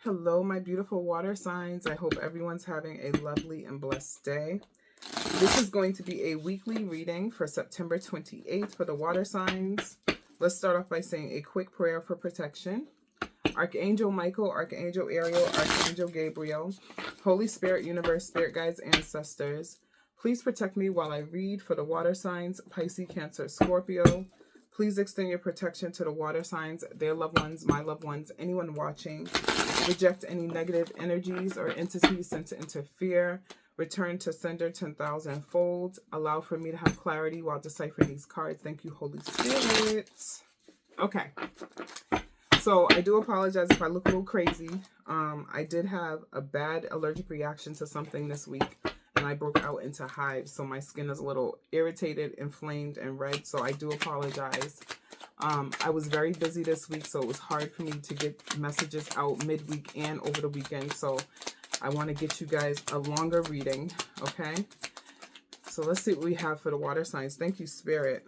Hello, my beautiful water signs. I hope everyone's having a lovely and blessed day. This is going to be a weekly reading for September 28th for the water signs. Let's start off by saying a quick prayer for protection. Archangel Michael, Archangel Ariel, Archangel Gabriel, Holy Spirit, Universe, Spirit Guides, Ancestors, please protect me while I read for the water signs, Pisces, Cancer, Scorpio. Please extend your protection to the water signs, their loved ones, my loved ones, anyone watching. Reject any negative energies or entities sent to interfere. Return to sender 10,000 fold. Allow for me to have clarity while deciphering these cards. Thank you, Holy Spirit. Okay. So I do apologize if I look a little crazy. I did have a bad allergic reaction to something this week, and I broke out into hives. So my skin is a little irritated, inflamed, and red. So I do apologize. I was very busy this week, so it was hard for me to get messages out midweek and over the weekend. So I want to get you guys a longer reading, okay? So let's see what we have for the water signs. Thank you, Spirit.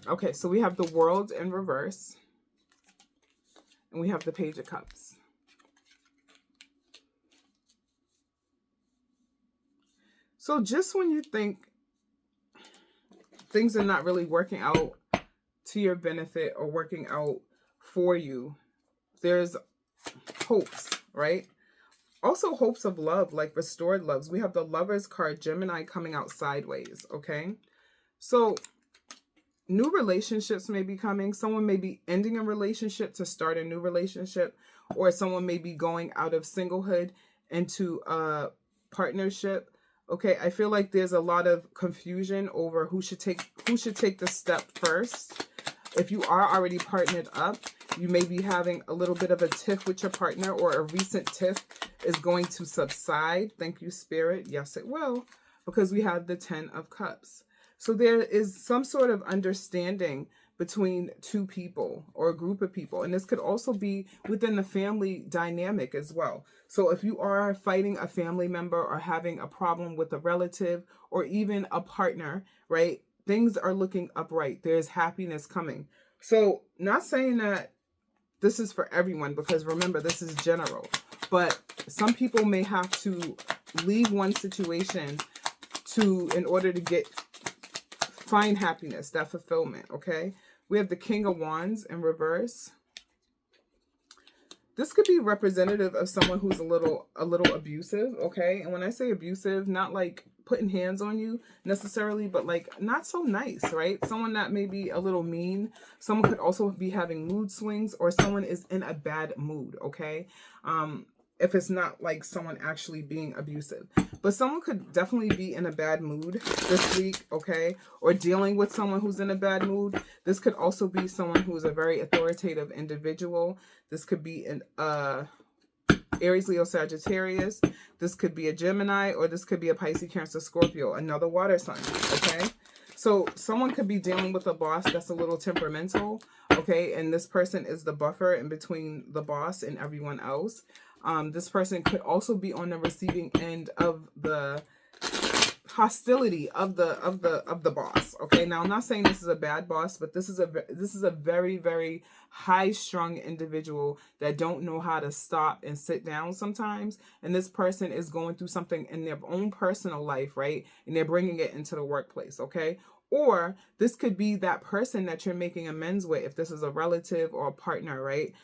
Okay, so we have the World in reverse, and we have the Page of Cups. So just when you think things are not really working out to your benefit or working out for you, there's hopes, right? Also hopes of love, like restored loves. We have the Lovers card, Gemini, coming out sideways, okay? So new relationships may be coming. Someone may be ending a relationship to start a new relationship, or someone may be going out of singlehood into a partnership. Okay, I feel like there's a lot of confusion over who should take the step first. If you are already partnered up, you may be having a little bit of a tiff with your partner, or a recent tiff is going to subside. Thank you, Spirit. Yes, it will, because we have the 10 of Cups. So there is some sort of understanding between two people or a group of people. And this could also be within the family dynamic as well. So if you are fighting a family member or having a problem with a relative or even a partner, right? Things are looking upright. There's happiness coming. So not saying that this is for everyone, because remember, this is general. But some people may have to leave one situation in order to find happiness, that fulfillment, okay? We have the King of Wands in reverse. This could be representative of someone who's a little abusive, okay? And when I say abusive, not like putting hands on you necessarily, but like not so nice, right? Someone that may be a little mean. Someone could also be having mood swings, or someone is in a bad mood, okay? If it's not like someone actually being abusive. But someone could definitely be in a bad mood this week, okay? Or dealing with someone who's in a bad mood. This could also be someone who's a very authoritative individual. This could be an Aries, Leo, Sagittarius. This could be a Gemini, or this could be a Pisces, Cancer, Scorpio, another water sign, okay? So someone could be dealing with a boss that's a little temperamental, okay? And this person is the buffer in between the boss and everyone else. This person could also be on the receiving end of the hostility of the boss. Okay, now I'm not saying this is a bad boss, but this is a very, very high strung individual that don't know how to stop and sit down sometimes. And this person is going through something in their own personal life, right? And they're bringing it into the workplace. Okay. Or this could be that person that you're making amends with, if this is a relative or a partner, right?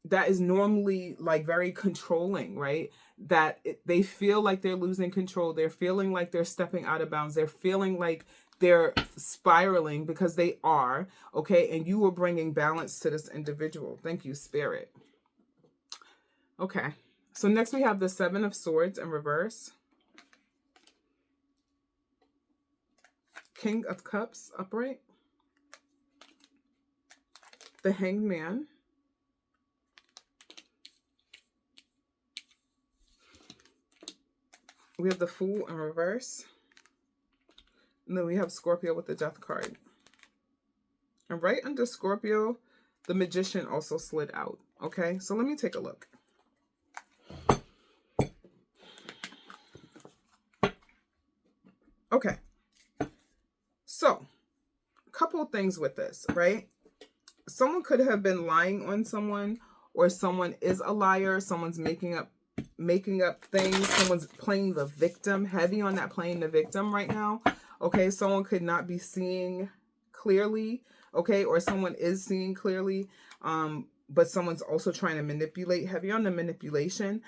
That is normally like very controlling, right? They feel like they're losing control. They're feeling like they're stepping out of bounds. They're feeling like they're spiraling, because they are, okay? And you are bringing balance to this individual. Thank you, Spirit. Okay. So next we have the 7 of Swords in reverse. King of Cups upright. The Hanged Man. We have the Fool in reverse. And then we have Scorpio with the Death card. And right under Scorpio, the Magician also slid out. Okay, so let me take a look. Okay. So, a couple of things with this, right? someone could have been lying on someone, or someone is a liar. Someone's making up things. Someone's playing the victim, heavy on that playing the victim right now. Okay, someone could not be seeing clearly, okay, or someone is seeing clearly, but someone's also trying to manipulate, heavy on the manipulation.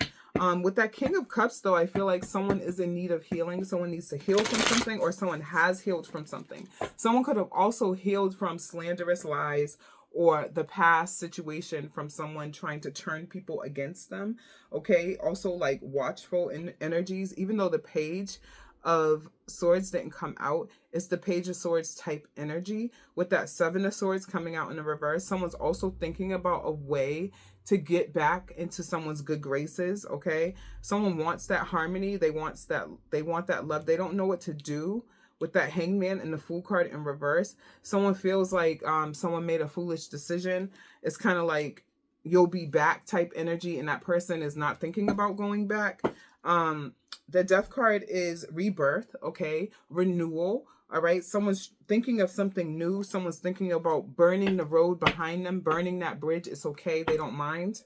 With that King of Cups, though, I feel like someone is in need of healing. Someone needs to heal from something, or someone has healed from something. Someone could have also healed from slanderous lies, or the past situation from someone trying to turn people against them. Okay, also like watchful energies, even though the Page of Swords didn't come out, it's the Page of Swords type energy. With that Seven of Swords coming out in the reverse, someone's also thinking about a way to get back into someone's good graces. Okay, someone wants that harmony, they want that love, they don't know what to do. With that Hangman and the Fool card in reverse, someone feels like someone made a foolish decision. It's kind of like you'll be back type energy, and that person is not thinking about going back. The Death card is rebirth, okay? Renewal, all right? Someone's thinking of something new. Someone's thinking about burning the road behind them, burning that bridge. It's okay. They don't mind.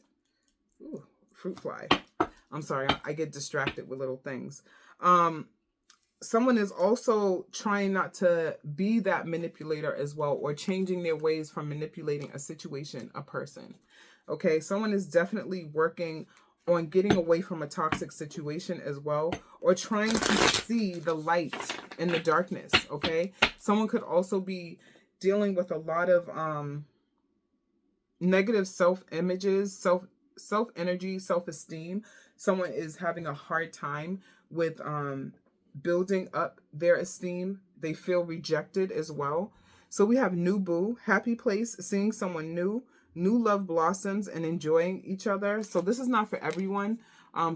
Ooh, fruit fly. I'm sorry. I get distracted with little things. Someone is also trying not to be that manipulator as well, or changing their ways from manipulating a situation, a person. Okay, someone is definitely working on getting away from a toxic situation as well, or trying to see the light in the darkness. Okay, someone could also be dealing with a lot of negative self-images, self-energy, self-esteem. Someone is having a hard time with building up their esteem. They feel rejected as well. So we have new boo, happy place, seeing someone new love blossoms, and enjoying each other. So this is not for everyone.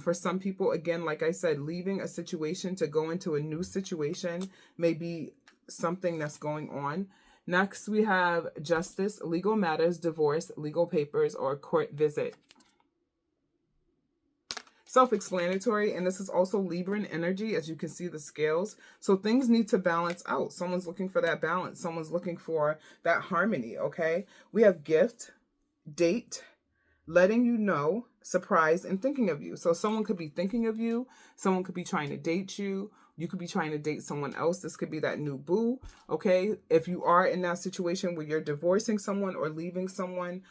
For some people, again, like I said, leaving a situation to go into a new situation may be something that's going on. Next, we have justice, legal matters, divorce, legal papers, or court visit. Self-explanatory, and this is also Libran energy, as you can see the scales. So things need to balance out. Someone's looking for that balance. Someone's looking for that harmony, okay? We have gift, date, letting you know, surprise, and thinking of you. So someone could be thinking of you. Someone could be trying to date you. You could be trying to date someone else. This could be that new boo, okay? If you are in that situation where you're divorcing someone or leaving someone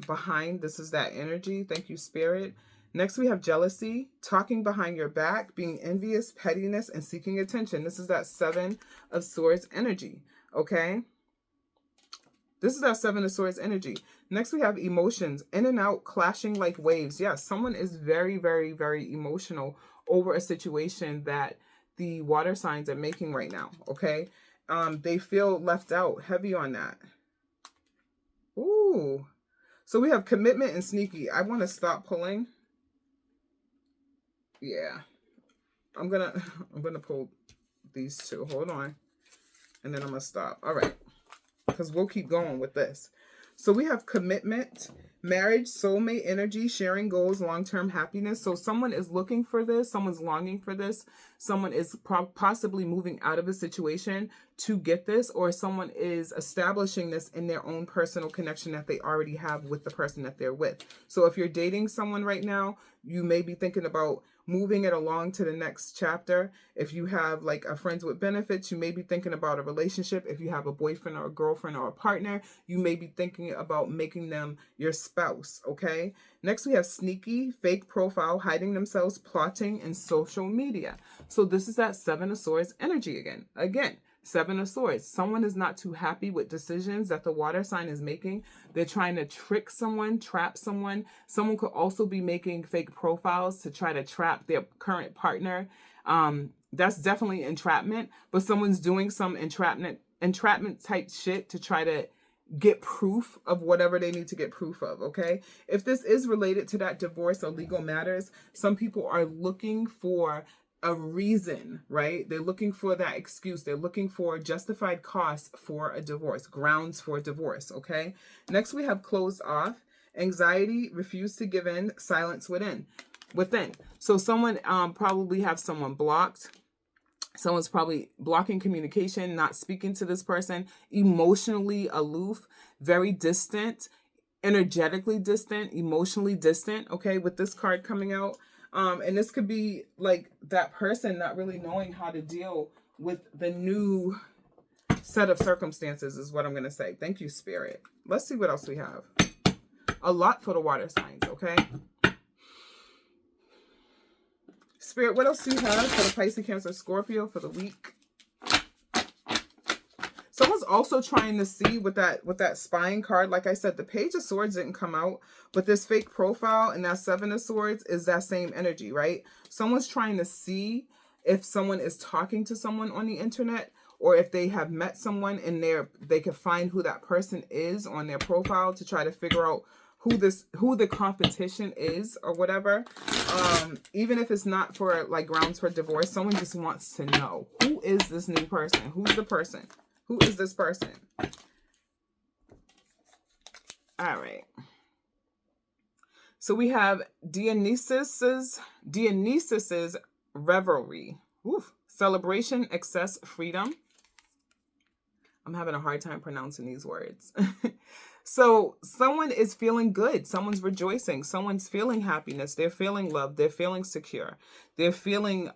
behind, this is that energy. Thank you, Spirit. Next, we have jealousy, talking behind your back, being envious, pettiness, and seeking attention. This is that Seven of Swords energy, okay? This is that Seven of Swords energy. Next, we have emotions, in and out, clashing like waves. Yes, someone is very, very, very emotional over a situation that the water signs are making right now, okay? They feel left out, heavy on that. Ooh. So we have commitment and sneaky. I want to stop pulling. Yeah, I'm gonna pull these two. Hold on, and then I'm gonna stop. All right, because we'll keep going with this. So we have commitment, marriage, soulmate energy, sharing goals, long-term happiness. So someone is looking for this. Someone's longing for this. Someone is possibly moving out of a situation to get this, or someone is establishing this in their own personal connection that they already have with the person that they're with. So if you're dating someone right now, you may be thinking about moving it along to the next chapter. If you have like a friends with benefits, you may be thinking about a relationship. If you have a boyfriend or a girlfriend or a partner, you may be thinking about making them your spouse, okay? Next, we have sneaky, fake profile, hiding themselves, plotting, and social media. So this is that Seven of Swords energy again. Seven of Swords. Someone is not too happy with decisions that the water sign is making. They're trying to trick someone, trap someone. Someone could also be making fake profiles to try to trap their current partner. That's definitely entrapment, but someone's doing some entrapment type shit to try to get proof of whatever they need to get proof of, okay? If this is related to that divorce or legal matters, some people are looking for a reason, right? They're looking for that excuse. They're looking for justified costs for a divorce, grounds for divorce, okay? Next, we have closed off, anxiety, refuse to give in, silence within. So someone probably have someone blocked. Someone's probably blocking communication, not speaking to this person, emotionally aloof. very distant, energetically distant, emotionally distant, okay, with this card coming out. And this could be like that person not really knowing how to deal with the new set of circumstances is what I'm going to say. Thank you, Spirit. Let's see what else we have. A lot for the water signs, okay? Spirit, what else do you have for the Pisces, Cancer, Scorpio for the week? Someone's also trying to see with that spying card. Like I said, the Page of Swords didn't come out, but this fake profile and that Seven of Swords is that same energy, right? Someone's trying to see if someone is talking to someone on the internet, or if they have met someone and they can find who that person is on their profile to try to figure out who the competition is or whatever. Even if it's not for like grounds for divorce, someone just wants to know, who is this new person? Who's the person? Who is this person? All right. So we have Dionysus's revelry. Oof. Celebration, excess, freedom. I'm having a hard time pronouncing these words. So someone is feeling good. Someone's rejoicing. Someone's feeling happiness. They're feeling love. They're feeling secure. They're feeling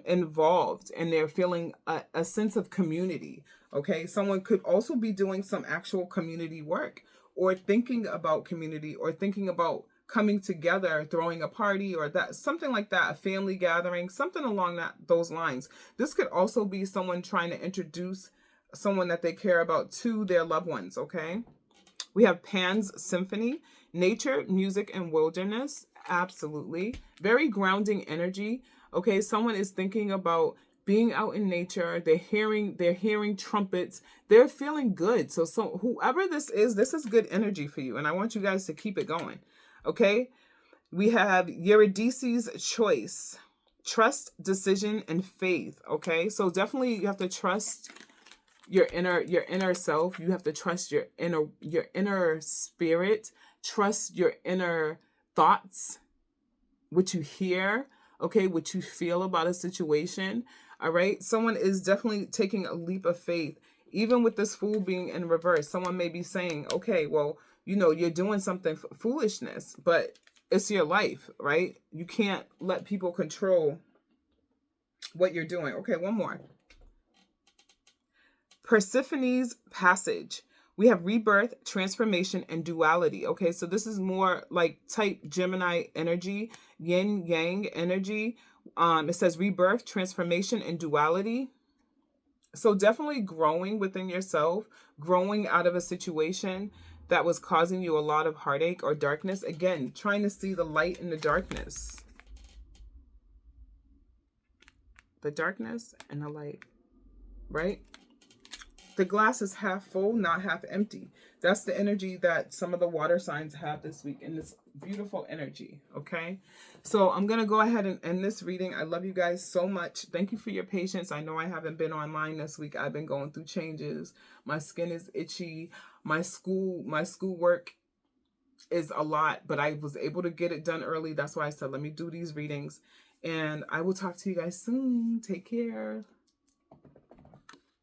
involved, and they're feeling a sense of community. Okay. Someone could also be doing some actual community work, or thinking about community, or thinking about coming together, throwing a party, or that something like that, a family gathering, something along those lines. This could also be someone trying to introduce someone that they care about to their loved ones. Okay. We have Pan's Symphony, nature, music, and wilderness. Absolutely. Very grounding energy. Okay, someone is thinking about being out in nature. They're hearing trumpets. They're feeling good. So whoever this is good energy for you. And I want you guys to keep it going. Okay. We have Eurydice's choice, trust, decision, and faith. Okay. So definitely you have to trust your inner self. You have to trust your inner spirit, trust your inner thoughts, what you hear, okay, what you feel about a situation. All right, someone is definitely taking a leap of faith. Even with this Fool being in reverse, someone may be saying, okay, well, you're doing something foolishness, but it's your life, right? You can't let people control what you're doing. Okay, one more. Persephone's passage. We have rebirth, transformation, and duality. Okay, so this is more like type Gemini energy, yin yang energy. It says rebirth, transformation, and duality. So definitely growing within yourself, growing out of a situation that was causing you a lot of heartache or darkness. Again, trying to see the light in the darkness. The darkness and the light, right? The glass is half full, not half empty. That's the energy that some of the water signs have this week, in this beautiful energy, okay? So I'm going to go ahead and end this reading. I love you guys so much. Thank you for your patience. I know I haven't been online this week. I've been going through changes. My skin is itchy. My schoolwork is a lot, but I was able to get it done early. That's why I said, let me do these readings. And I will talk to you guys soon. Take care.